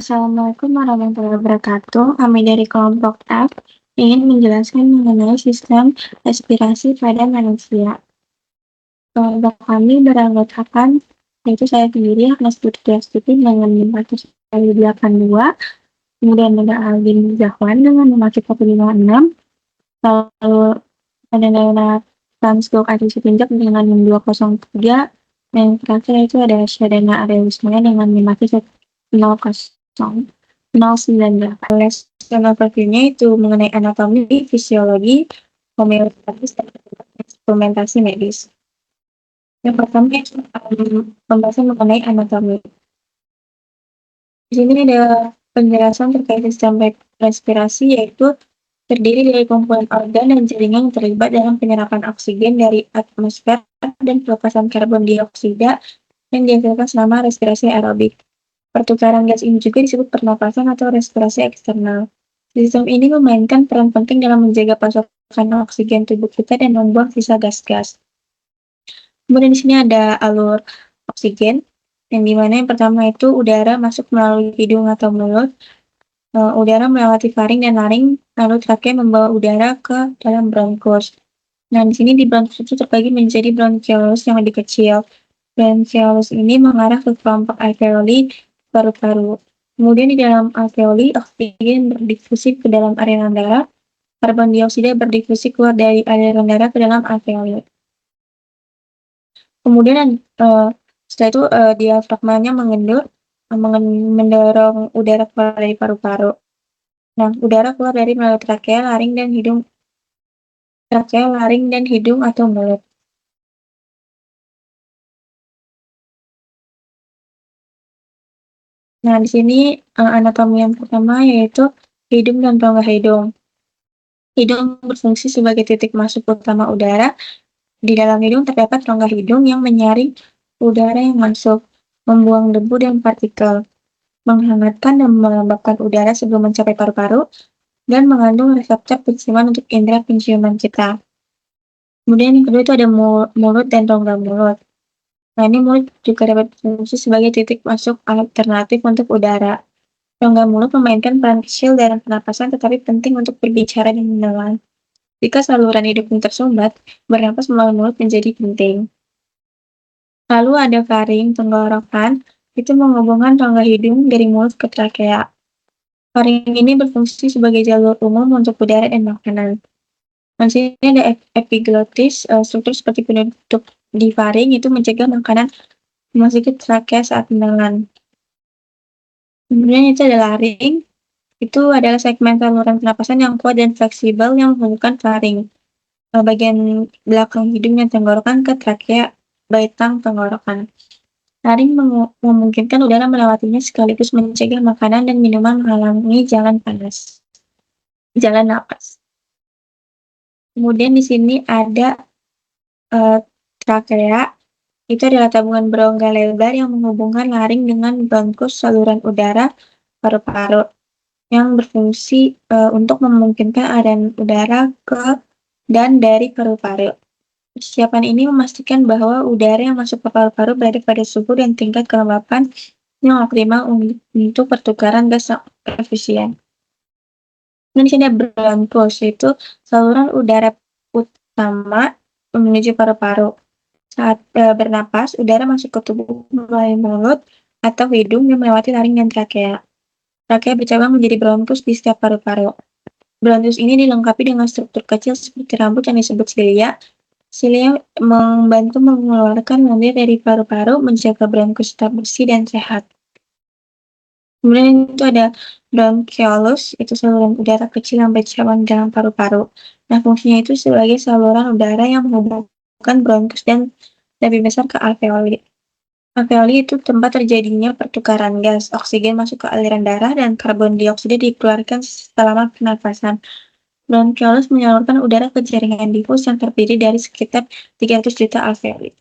Assalamualaikum warahmatullahi wabarakatuh. Kami dari kelompok F ingin menjelaskan mengenai sistem respirasi pada manusia. Kelompok kami beranggotakan, yaitu saya sendiri, Agnes Putri Astuti dengan 482, kemudian ada Aldin Zahwan dengan nomor 156, lalu ada Naila Ramsgok Adi Sitinjak dengan 203, dan terakhir itu ada Syadana Arya Wismaya dengan 51009. Lesson overview-nya itu mengenai anatomi, fisiologi, homeostatis, dan instrumentasi medis. Yang pertama itu pembahasan mengenai anatomi. Di sini ada penjelasan terkait sistem respirasi, yaitu terdiri dari kumpulan organ dan jaringan yang terlibat dalam penyerapan oksigen dari atmosfer dan pelepasan karbon dioksida yang dihasilkan selama respirasi aerobik. Pertukaran gas ini juga disebut pernapasan atau respirasi eksternal. Sistem ini memainkan peran penting dalam menjaga pasokan oksigen tubuh kita dan membuang sisa gas-gas. Kemudian di sini ada alur oksigen, yang dimana yang pertama itu udara masuk melalui hidung atau mulut, udara melewati faring dan laring, lalu trakea membawa udara ke dalam bronkus. Nah, di sini di bronkus itu terbagi menjadi bronchiolus yang lebih kecil. Bronchiolus ini mengarah ke kelompok alveoli paru-paru. Kemudian di dalam alveoli, oksigen berdifusi ke dalam aliran darah, karbon dioksida berdifusi keluar dari aliran darah ke dalam alveoli. Kemudian setelah itu diafragmanya mengendur, mendorong udara keluar dari paru-paru. Nah, udara keluar dari melalui trakea, laring dan hidung atau mulut. Nah, di sini anatomi yang pertama yaitu hidung dan rongga hidung. Hidung berfungsi sebagai titik masuk utama udara. Di dalam hidung terdapat rongga hidung yang menyaring udara yang masuk, membuang debu dan partikel, menghangatkan dan melembabkan udara sebelum mencapai paru-paru, dan mengandung reseptor penciuman untuk indera penciuman kita. Kemudian yang kedua itu ada mulut dan rongga mulut. Nah, ini mulut juga dapat berfungsi sebagai titik masuk alternatif untuk udara. Rongga mulut memainkan peran kecil dalam pernapasan tetapi penting untuk berbicara dan menelan. Jika saluran hidupnya tersumbat, bernapas melalui mulut menjadi penting. Lalu ada faring, tenggorokan, itu menghubungkan rongga hidung dari mulut ke trakea. Faring ini berfungsi sebagai jalur umum untuk udara dan makanan. Di sini ada epiglotis, struktur seperti penutup di faring itu mencegah makanan memasuki trakea saat menelan. Kemudian itu ada laring, itu adalah segmen saluran pernapasan yang kuat dan fleksibel yang menghubungkan faring, bagian belakang hidung dan tenggorokan ke trakea, batang tenggorokan. Laring memungkinkan udara melewatinya sekaligus mencegah makanan dan minuman menghalangi jalan napas. Kemudian di sini ada trakea, itu adalah tabungan berongga lebar yang menghubungkan laring dengan bronkus saluran udara paru-paru yang berfungsi untuk memungkinkan aliran udara ke dan dari paru-paru. Persiapan ini memastikan bahwa udara yang masuk ke paru-paru berada pada suhu dan tingkat kelembapan yang optimal untuk pertukaran gas yang efisien. Dan di sini ada bronkus, yaitu saluran udara utama menuju paru-paru. Saat bernapas, udara masuk ke tubuh melalui mulut atau hidung yang melewati laring dan trakea. Trakea bercabang menjadi bronkus di setiap paru-paru. Bronkus ini dilengkapi dengan struktur kecil seperti rambut yang disebut silia. Silia membantu mengeluarkan lendir dari paru-paru, menjaga bronkus tetap bersih dan sehat. Kemudian itu ada bronchiolus, itu saluran udara kecil yang bercabang dalam paru-paru. Nah, fungsinya itu sebagai saluran udara yang menghubungkan bronkus dan lebih besar ke alveoli. Alveoli itu tempat terjadinya pertukaran gas, oksigen masuk ke aliran darah, dan karbon dioksida dikeluarkan selama pernafasan. Bronchiolus menyalurkan udara ke jaringan difus yang terdiri dari sekitar 300 juta alveoli.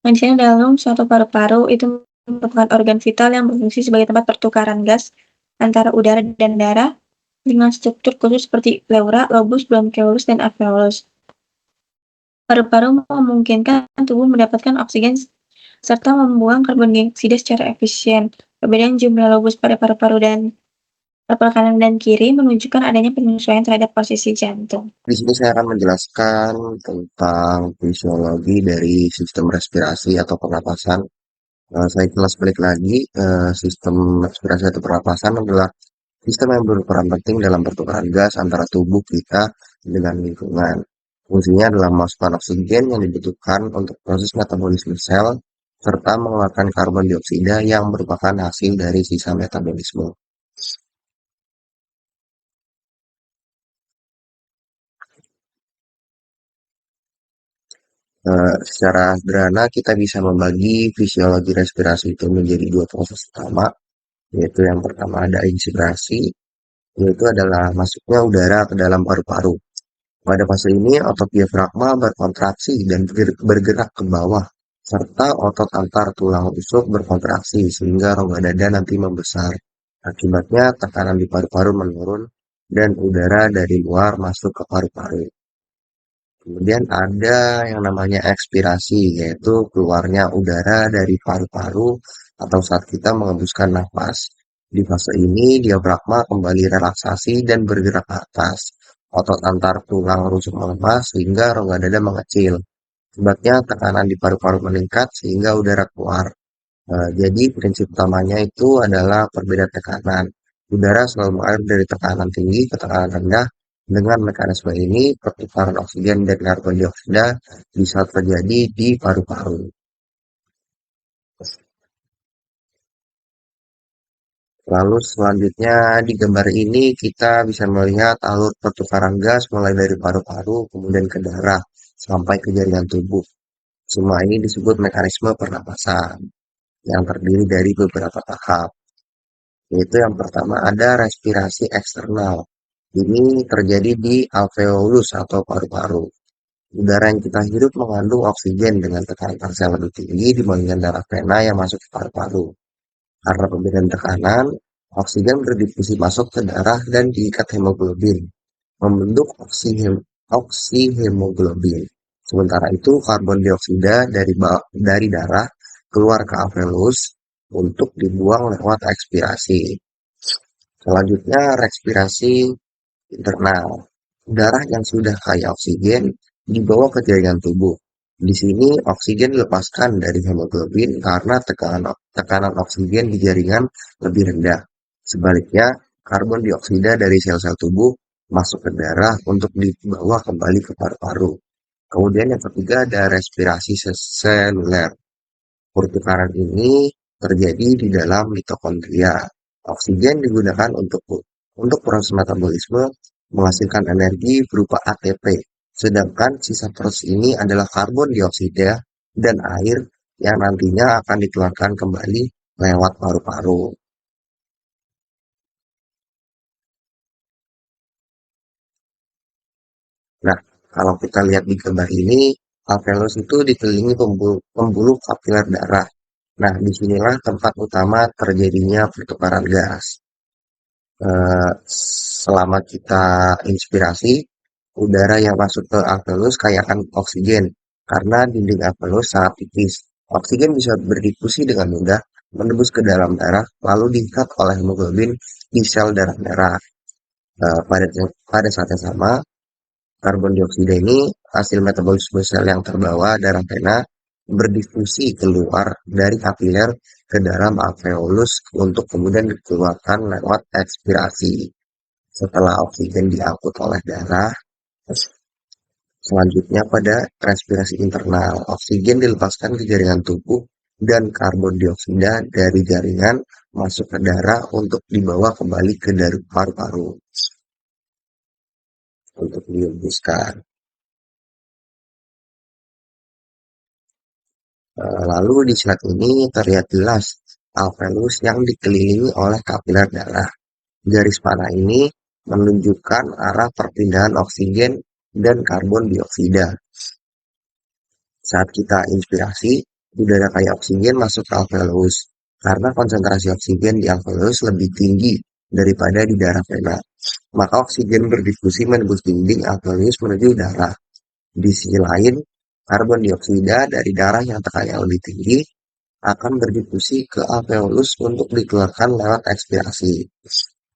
Nah, di sini dalam suatu paru-paru itu merupakan organ vital yang berfungsi sebagai tempat pertukaran gas antara udara dan darah dengan struktur khusus seperti pleura, lobus, bronchiolus, dan alveolus. Paru-paru memungkinkan tubuh mendapatkan oksigen serta membuang karbon dioksida secara efisien. Perbedaan jumlah lobus pada paru-paru dan paru kanan dan kiri menunjukkan adanya penyesuaian terhadap posisi jantung. Di sini saya akan menjelaskan tentang fisiologi dari sistem respirasi atau pernapasan. Saya kelas balik lagi, sistem respirasi atau pernapasan adalah sistem yang berperan penting dalam pertukaran gas antara tubuh kita dengan lingkungan. Fungsinya adalah memasukkan oksigen yang dibutuhkan untuk proses metabolisme sel, serta mengeluarkan karbon dioksida yang merupakan hasil dari sisa metabolisme. Secara sederhana kita bisa membagi fisiologi respirasi itu menjadi dua proses utama, yaitu yang pertama ada inspirasi, yaitu adalah masuknya udara ke dalam paru-paru. Pada fase ini otot diafragma berkontraksi dan bergerak ke bawah, serta otot antar tulang rusuk berkontraksi sehingga rongga dada nanti membesar. Akibatnya tekanan di paru-paru menurun dan udara dari luar masuk ke paru-paru. Kemudian ada yang namanya ekspirasi, yaitu keluarnya udara dari paru-paru atau saat kita mengembuskan nafas. Di fase ini, diafragma kembali relaksasi dan bergerak ke atas. Otot antar tulang rusuk melemah sehingga rongga dada mengecil. Akibatnya tekanan di paru-paru meningkat sehingga udara keluar. Jadi prinsip utamanya itu adalah perbedaan tekanan. Udara selalu mengalir dari tekanan tinggi ke tekanan rendah. Dengan mekanisme ini, pertukaran oksigen dan karbon dioksida bisa terjadi di paru-paru. Lalu selanjutnya di gambar ini kita bisa melihat alur pertukaran gas mulai dari paru-paru kemudian ke darah sampai ke jaringan tubuh. Semua ini disebut mekanisme pernapasan yang terdiri dari beberapa tahap. Yaitu yang pertama ada respirasi eksternal. Ini terjadi di alveolus atau paru-paru. Udara yang kita hirup mengandung oksigen dengan tekanan parsial lebih tinggi dibandingkan darah vena yang masuk ke paru-paru. Karena perbedaan tekanan, oksigen berdifusi masuk ke darah dan diikat hemoglobin, membentuk oksihemoglobin. Sementara itu, karbon dioksida dari darah keluar ke alveolus untuk dibuang lewat ekspirasi. Selanjutnya, respirasi internal. Darah yang sudah kaya oksigen dibawa ke jaringan tubuh. Di sini oksigen dilepaskan dari hemoglobin karena tekanan oksigen di jaringan lebih rendah. Sebaliknya, karbon dioksida dari sel-sel tubuh masuk ke darah untuk dibawa kembali ke paru-paru. Kemudian yang ketiga ada respirasi seluler. Pertukaran ini terjadi di dalam mitokondria. Oksigen digunakan untuk proses metabolisme menghasilkan energi berupa ATP, sedangkan sisa proses ini adalah karbon dioksida dan air yang nantinya akan dikeluarkan kembali lewat paru-paru. Nah, kalau kita lihat di gambar ini, alveolus itu dikelilingi pembuluh kapiler darah. Nah, disinilah tempat utama terjadinya pertukaran gas. Selama kita inspirasi, udara yang masuk ke alveolus kayakan oksigen karena dinding alveolus sangat tipis. Oksigen bisa berdifusi dengan mudah, menembus ke dalam darah, lalu diikat oleh hemoglobin di sel darah merah. Pada saat yang sama, karbon dioksida ini hasil metabolisme sel yang terbawa darah vena berdifusi keluar dari kapiler ke dalam alveolus untuk kemudian dikeluarkan lewat ekspirasi. Setelah oksigen diangkut oleh darah, selanjutnya pada respirasi internal, oksigen dilepaskan ke jaringan tubuh dan karbon dioksida dari jaringan masuk ke darah untuk dibawa kembali ke paru-paru untuk dihembuskan. Lalu di slide ini terlihat jelas alveolus yang dikelilingi oleh kapiler darah. Garis panah ini menunjukkan arah perpindahan oksigen dan karbon dioksida. Saat kita inspirasi, udara kaya oksigen masuk ke alveolus karena konsentrasi oksigen di alveolus lebih tinggi daripada di darah vena. Maka oksigen berdifusi menembus dinding alveolus menuju darah. Di sisi lain, karbon dioksida dari darah yang tekanannya lebih tinggi akan berdifusi ke alveolus untuk dikeluarkan lewat ekspirasi.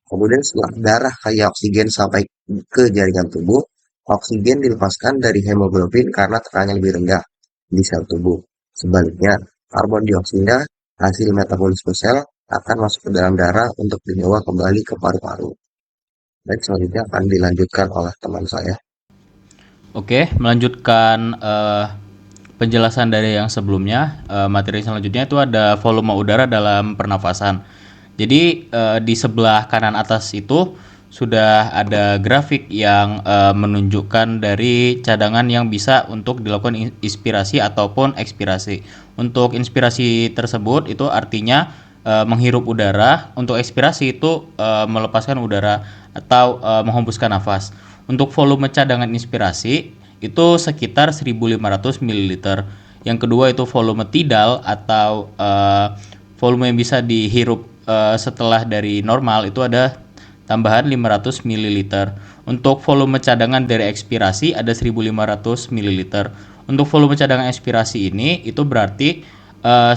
Kemudian setelah darah kaya oksigen sampai ke jaringan tubuh, oksigen dilepaskan dari hemoglobin karena tekanannya lebih rendah di sel tubuh. Sebaliknya, karbon dioksida hasil metabolisme sel akan masuk ke dalam darah untuk dibawa kembali ke paru-paru. Baik, selanjutnya akan dilanjutkan oleh teman saya. Oke, melanjutkan penjelasan dari yang sebelumnya, materi selanjutnya itu ada volume udara dalam pernafasan. Jadi di sebelah kanan atas itu sudah ada grafik yang menunjukkan dari cadangan yang bisa untuk dilakukan inspirasi ataupun ekspirasi. Untuk inspirasi tersebut itu artinya menghirup udara, untuk ekspirasi itu melepaskan udara atau menghembuskan nafas. Untuk volume cadangan inspirasi itu sekitar 1.500 ml. Yang kedua itu volume tidal atau volume yang bisa dihirup setelah dari normal itu ada tambahan 500 ml. Untuk volume cadangan dari ekspirasi ada 1.500 ml. Untuk volume cadangan ekspirasi ini itu berarti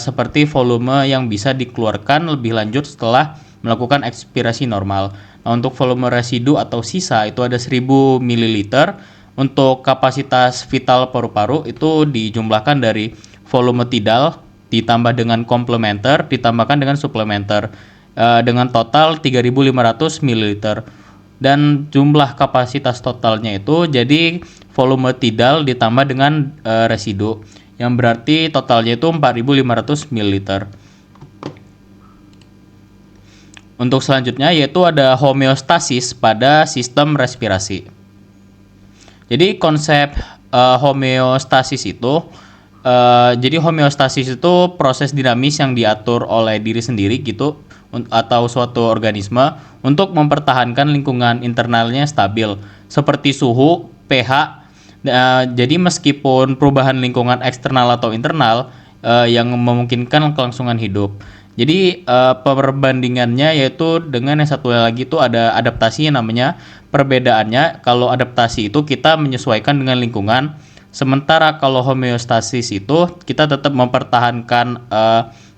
seperti volume yang bisa dikeluarkan lebih lanjut setelah melakukan ekspirasi normal. Nah, untuk volume residu atau sisa itu ada 1.000 ml. Untuk kapasitas vital paru-paru itu dijumlahkan dari volume tidal ditambah dengan komplementer ditambahkan dengan suplementer dengan total 3.500 ml. Dan jumlah kapasitas totalnya itu jadi volume tidal ditambah dengan residu yang berarti totalnya itu 4.500 ml. Untuk selanjutnya yaitu ada homeostasis pada sistem respirasi. Jadi konsep homeostasis itu jadi homeostasis itu proses dinamis yang diatur oleh diri sendiri gitu atau suatu organisme untuk mempertahankan lingkungan internalnya stabil seperti suhu, pH. Jadi meskipun perubahan lingkungan eksternal atau internal yang memungkinkan kelangsungan hidup. Jadi perbandingannya yaitu dengan yang satu lagi itu ada adaptasi yang namanya perbedaannya. Kalau adaptasi itu kita menyesuaikan dengan lingkungan, sementara kalau homeostasis itu kita tetap mempertahankan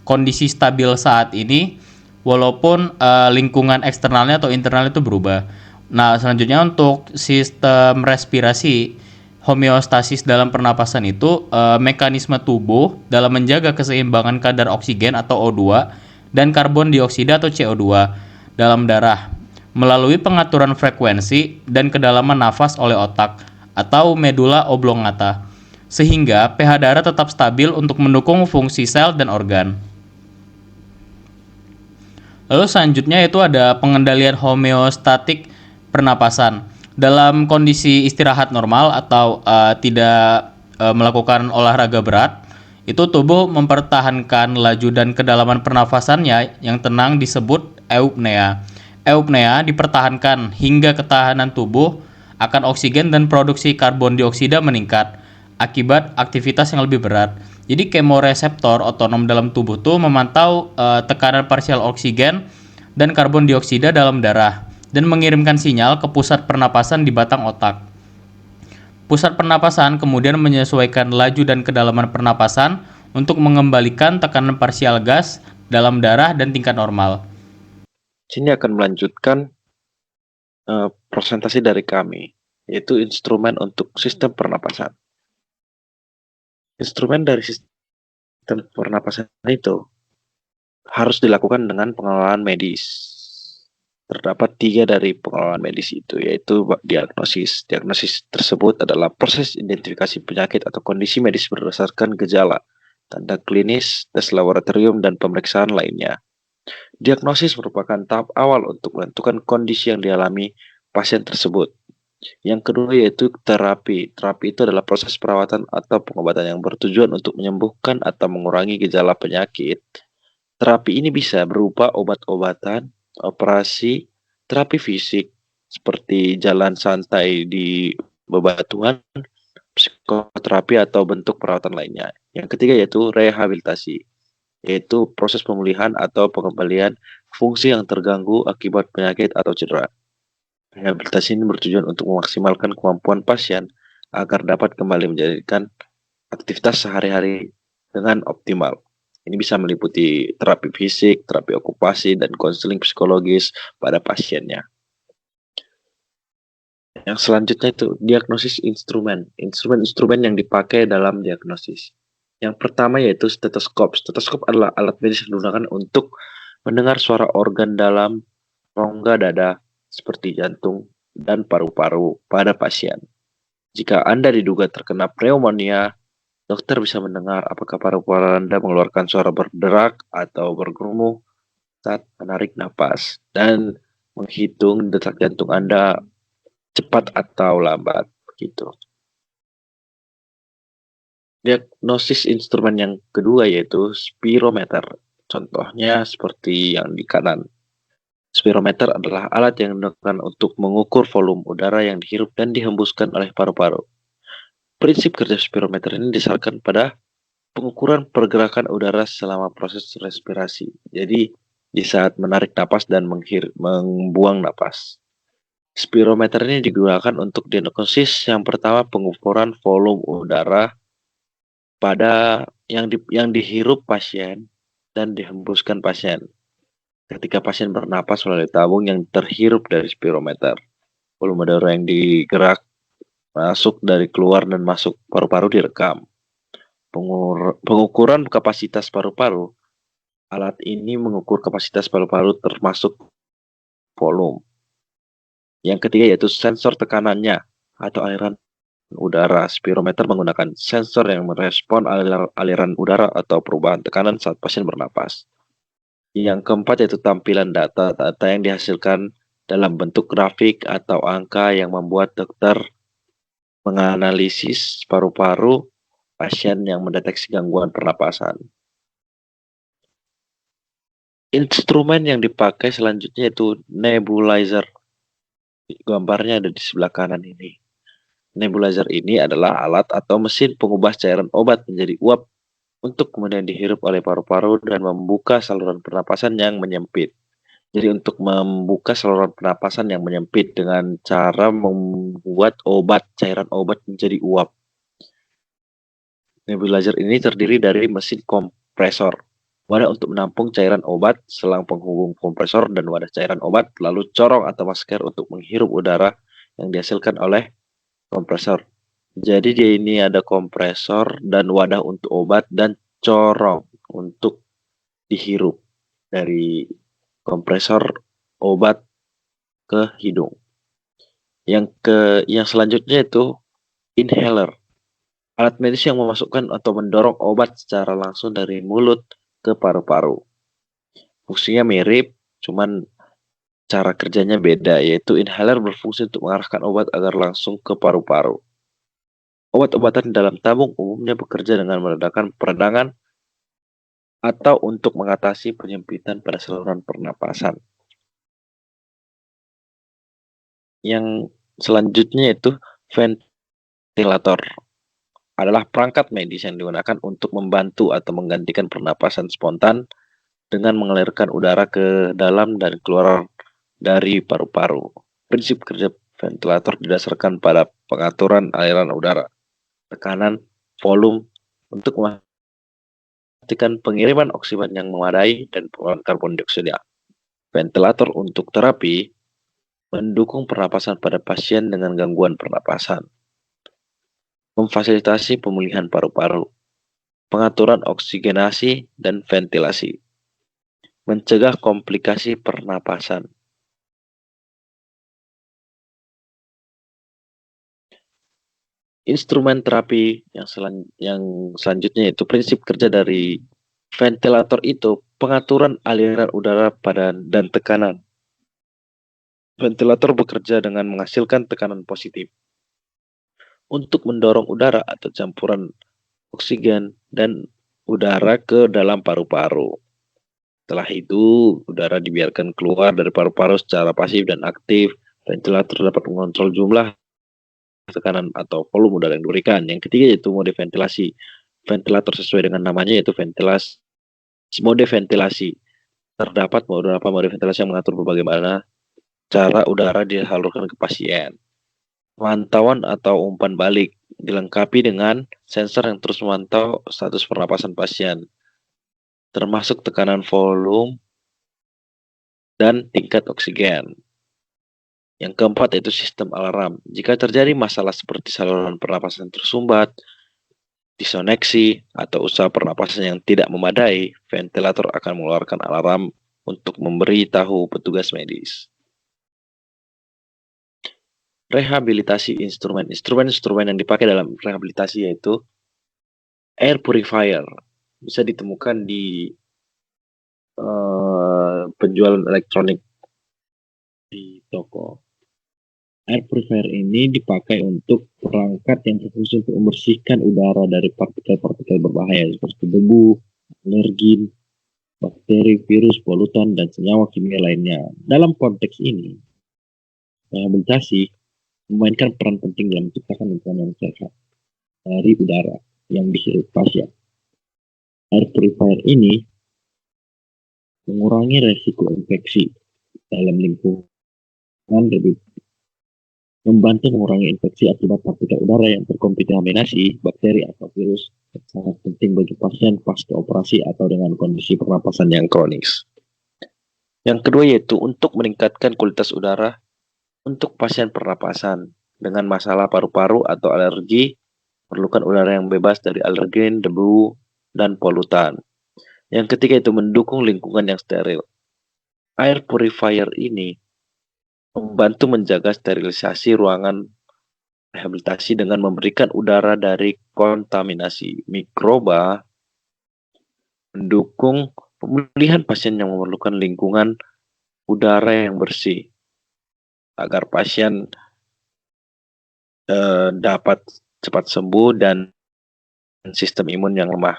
kondisi stabil saat ini walaupun lingkungan eksternalnya atau internalnya itu berubah. Nah, selanjutnya untuk sistem respirasi, homeostasis dalam pernapasan itu mekanisme tubuh dalam menjaga keseimbangan kadar oksigen atau O2 dan karbon dioksida atau CO2 dalam darah melalui pengaturan frekuensi dan kedalaman nafas oleh otak atau medula oblongata sehingga pH darah tetap stabil untuk mendukung fungsi sel dan organ. Lalu selanjutnya itu ada pengendalian homeostatik pernapasan. Dalam kondisi istirahat normal atau tidak melakukan olahraga berat, itu tubuh mempertahankan laju dan kedalaman pernafasannya yang tenang disebut eupnea. Eupnea dipertahankan hingga ketahanan tubuh akan oksigen dan produksi karbon dioksida meningkat akibat aktivitas yang lebih berat. Jadi kemoreseptor otonom dalam tubuh tuh memantau tekanan parsial oksigen dan karbon dioksida dalam darah dan mengirimkan sinyal ke pusat pernapasan di batang otak. Pusat pernapasan kemudian menyesuaikan laju dan kedalaman pernapasan untuk mengembalikan tekanan parsial gas dalam darah dan tingkat normal. Sini akan melanjutkan presentasi dari kami, yaitu instrumen untuk sistem pernapasan. Instrumen dari sistem pernapasan itu harus dilakukan dengan pengelolaan medis. Terdapat 3 dari pengelolaan medis itu, yaitu diagnosis. Diagnosis tersebut adalah proses identifikasi penyakit atau kondisi medis berdasarkan gejala, tanda klinis, tes laboratorium, dan pemeriksaan lainnya. Diagnosis merupakan tahap awal untuk menentukan kondisi yang dialami pasien tersebut. Yang kedua yaitu terapi. Terapi itu adalah proses perawatan atau pengobatan yang bertujuan untuk menyembuhkan atau mengurangi gejala penyakit. Terapi ini bisa berupa obat-obatan, operasi, terapi fisik seperti jalan santai di bebatuan, psikoterapi atau bentuk perawatan lainnya. Yang ketiga yaitu rehabilitasi, yaitu proses pemulihan atau pengembalian fungsi yang terganggu akibat penyakit atau cedera. Rehabilitasi ini bertujuan untuk memaksimalkan kemampuan pasien agar dapat kembali menjalankan aktivitas sehari-hari dengan optimal. Ini bisa meliputi terapi fisik, terapi okupasi, dan konseling psikologis pada pasiennya. Yang selanjutnya itu diagnosis instrumen. Instrumen-instrumen yang dipakai dalam diagnosis. Yang pertama yaitu stetoskop. Stetoskop adalah alat medis yang digunakan untuk mendengar suara organ dalam rongga dada seperti jantung dan paru-paru pada pasien. Jika Anda diduga terkena pneumonia, dokter bisa mendengar apakah paru-paru Anda mengeluarkan suara berderak atau bergumuh saat menarik napas dan menghitung detak jantung Anda cepat atau lambat begitu. Diagnosis instrumen yang kedua yaitu spirometer. Contohnya seperti yang di kanan. Spirometer adalah alat yang digunakan untuk mengukur volume udara yang dihirup dan dihembuskan oleh paru-paru. Prinsip kerja spirometer ini disasarkan pada pengukuran pergerakan udara selama proses respirasi. Jadi di saat menarik napas dan membuang napas. Spirometer ini digunakan untuk diagnosis yang pertama pengukuran volume udara pada yang dihirup pasien dan dihembuskan pasien. Ketika pasien bernapas melalui tabung yang terhirup dari spirometer, volume udara yang digerak masuk dari keluar dan masuk paru-paru direkam. Pengukuran kapasitas paru-paru. Alat ini mengukur kapasitas paru-paru termasuk volume. Yang ketiga yaitu sensor tekanannya atau aliran udara. Spirometer menggunakan sensor yang merespon aliran udara atau perubahan tekanan saat pasien bernapas. Yang keempat yaitu tampilan data yang dihasilkan dalam bentuk grafik atau angka yang membuat dokter menganalisis paru-paru pasien yang mendeteksi gangguan pernapasan. Instrumen yang dipakai selanjutnya yaitu nebulizer. Gambarnya ada di sebelah kanan ini. Nebulizer ini adalah alat atau mesin pengubah cairan obat menjadi uap untuk kemudian dihirup oleh paru-paru dan membuka saluran pernapasan yang menyempit. Jadi untuk membuka saluran pernapasan yang menyempit dengan cara membuat cairan obat menjadi uap. Nebulizer ini terdiri dari mesin kompresor, wadah untuk menampung cairan obat, selang penghubung kompresor dan wadah cairan obat, lalu corong atau masker untuk menghirup udara yang dihasilkan oleh kompresor. Jadi dia ini ada kompresor dan wadah untuk obat dan corong untuk dihirup dari kompresor obat ke hidung. Yang selanjutnya itu inhaler. Alat medis yang memasukkan atau mendorong obat secara langsung dari mulut ke paru-paru. Fungsinya mirip, cuman cara kerjanya beda, yaitu inhaler berfungsi untuk mengarahkan obat agar langsung ke paru-paru. Obat-obatan dalam tabung umumnya bekerja dengan meredakan peradangan atau untuk mengatasi penyempitan pada saluran pernapasan. Yang selanjutnya itu ventilator. Adalah perangkat medis yang digunakan untuk membantu atau menggantikan pernapasan spontan dengan mengalirkan udara ke dalam dan keluar dari paru-paru. Prinsip kerja ventilator didasarkan pada pengaturan aliran udara, tekanan, volume untuk memastikan pengiriman oksigen yang memadai dan pengeluaran karbon dioksida. Ventilator untuk terapi mendukung pernapasan pada pasien dengan gangguan pernapasan. Memfasilitasi pemulihan paru-paru, pengaturan oksigenasi dan ventilasi, mencegah komplikasi pernapasan. Instrumen terapi yang selanjutnya yaitu prinsip kerja dari ventilator itu pengaturan aliran udara dan tekanan. Ventilator bekerja dengan menghasilkan tekanan positif untuk mendorong udara atau campuran oksigen dan udara ke dalam paru-paru. Setelah itu, udara dibiarkan keluar dari paru-paru secara pasif dan aktif. Ventilator dapat mengontrol jumlah tekanan atau volume udara yang diberikan. Yang ketiga yaitu mode ventilasi. Ventilator sesuai dengan namanya yaitu ventilasi. Mode ventilasi. Terdapat beberapa mode ventilasi yang mengatur bagaimana cara udara disalurkan ke pasien. Pemantauan atau umpan balik dilengkapi dengan sensor yang terus memantau status pernapasan pasien. termasuk tekanan volume dan tingkat oksigen. Yang keempat yaitu sistem alarm. Jika terjadi masalah seperti saluran pernapasan tersumbat, disoneksi, atau usaha pernapasan yang tidak memadai, ventilator akan mengeluarkan alarm untuk memberi tahu petugas medis. Rehabilitasi instrumen. Instrumen yang dipakai dalam rehabilitasi yaitu air purifier. Bisa ditemukan di penjualan elektronik di toko. Air purifier ini dipakai untuk perangkat yang berfungsi untuk membersihkan udara dari partikel-partikel berbahaya seperti debu, alergen, bakteri, virus, polutan, dan senyawa kimia lainnya. Dalam konteks ini, rehabilitasi memainkan peran penting dalam menciptakan lingkungan yang sehat dari udara yang dihirup pasien. Air purifier ini mengurangi resiko infeksi dalam lingkungan, lebih membantu mengurangi infeksi akibat partikel udara yang terkontaminasi bakteri atau virus, sangat penting bagi pasien pasca operasi atau dengan kondisi pernapasan yang kronis. Yang kedua yaitu untuk meningkatkan kualitas udara untuk pasien pernapasan dengan masalah paru-paru atau alergi, perlukan udara yang bebas dari alergen, debu, dan polutan. Yang ketiga itu mendukung lingkungan yang steril. Air purifier ini membantu menjaga sterilisasi ruangan rehabilitasi dengan memberikan udara dari kontaminasi mikroba, mendukung pemulihan pasien yang memerlukan lingkungan udara yang bersih agar pasien dapat cepat sembuh dan sistem imun yang lemah.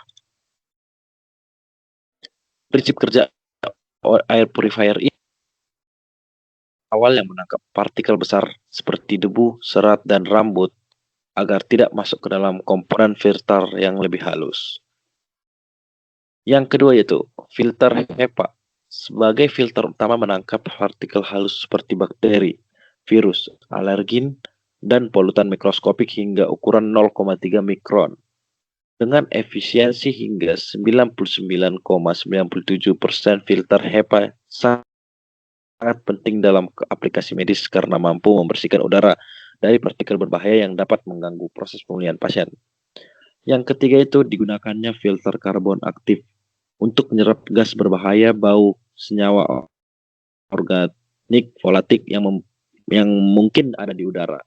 Prinsip kerja air purifier ini awal yang menangkap partikel besar seperti debu, serat, dan rambut agar tidak masuk ke dalam komponen filter yang lebih halus. Yang kedua yaitu filter HEPA. Sebagai filter utama menangkap partikel halus seperti bakteri, virus, alergen, dan polutan mikroskopik hingga ukuran 0,3 mikron. Dengan efisiensi hingga 99,97%, filter HEPA sangat penting dalam aplikasi medis karena mampu membersihkan udara dari partikel berbahaya yang dapat mengganggu proses pemulihan pasien. Yang ketiga itu digunakannya filter karbon aktif untuk menyerap gas berbahaya, bau, senyawa organik, volatik yang mungkin ada di udara.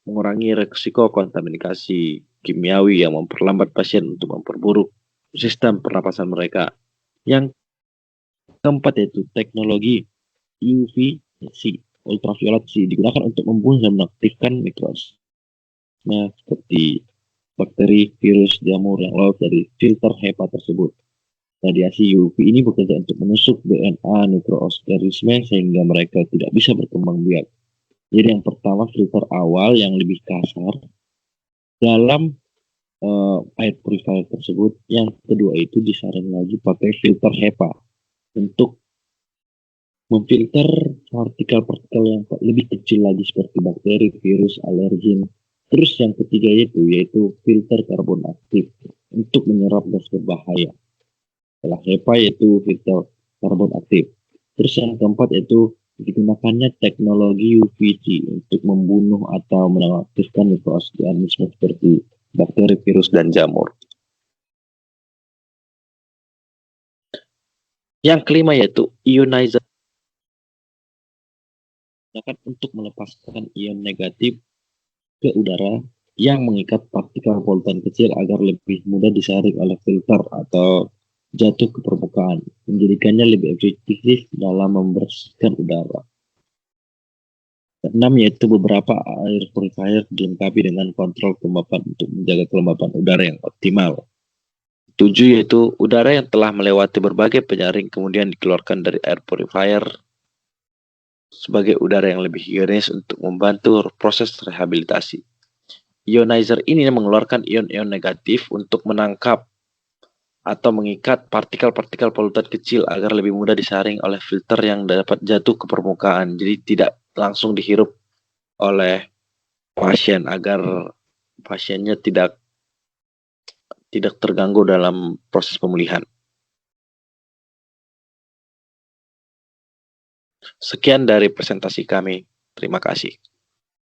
Mengurangi risiko kontaminasi kimiawi yang memperlambat pasien untuk memperburuk sistem pernapasan mereka. Yang keempat yaitu teknologi UVC, ultraviolet C, digunakan untuk membunuh dan mengaktifkan mikroorganisme seperti bakteri, virus, jamur yang lolos dari filter HEPA tersebut. Radiasi UV ini bekerja untuk menusuk DNA mikroorganisme sehingga mereka tidak bisa berkembang biak. Jadi yang pertama filter awal yang lebih kasar dalam air purifier tersebut. Yang kedua itu disaring lagi pakai filter HEPA untuk memfilter partikel-partikel yang lebih kecil lagi seperti bakteri, virus, alergen. Terus yang ketiga yaitu filter karbon aktif untuk menyerap gas berbahaya. Setelah HEPA yaitu filter karbon aktif. Terus yang keempat yaitu digunakannya teknologi UVC untuk membunuh atau mengaktifkan mikroorganisme seperti bakteri, virus, dan jamur. Yang kelima yaitu ionizer. Untuk melepaskan ion negatif ke udara yang mengikat partikel polutan kecil agar lebih mudah disaring oleh filter atau jatuh ke permukaan, menjadikannya lebih efektif dalam membersihkan udara. Keenam yaitu beberapa air purifier dilengkapi dengan kontrol kelembapan untuk menjaga kelembapan udara yang optimal. 7 yaitu udara yang telah melewati berbagai penyaring kemudian dikeluarkan dari air purifier sebagai udara yang lebih higienis untuk membantu proses rehabilitasi. Ionizer ini mengeluarkan ion-ion negatif untuk menangkap atau mengikat partikel-partikel polutan kecil agar lebih mudah disaring oleh filter yang dapat jatuh ke permukaan. Jadi tidak langsung dihirup oleh pasien agar pasiennya tidak terganggu dalam proses pemulihan. Sekian dari presentasi kami. Terima kasih.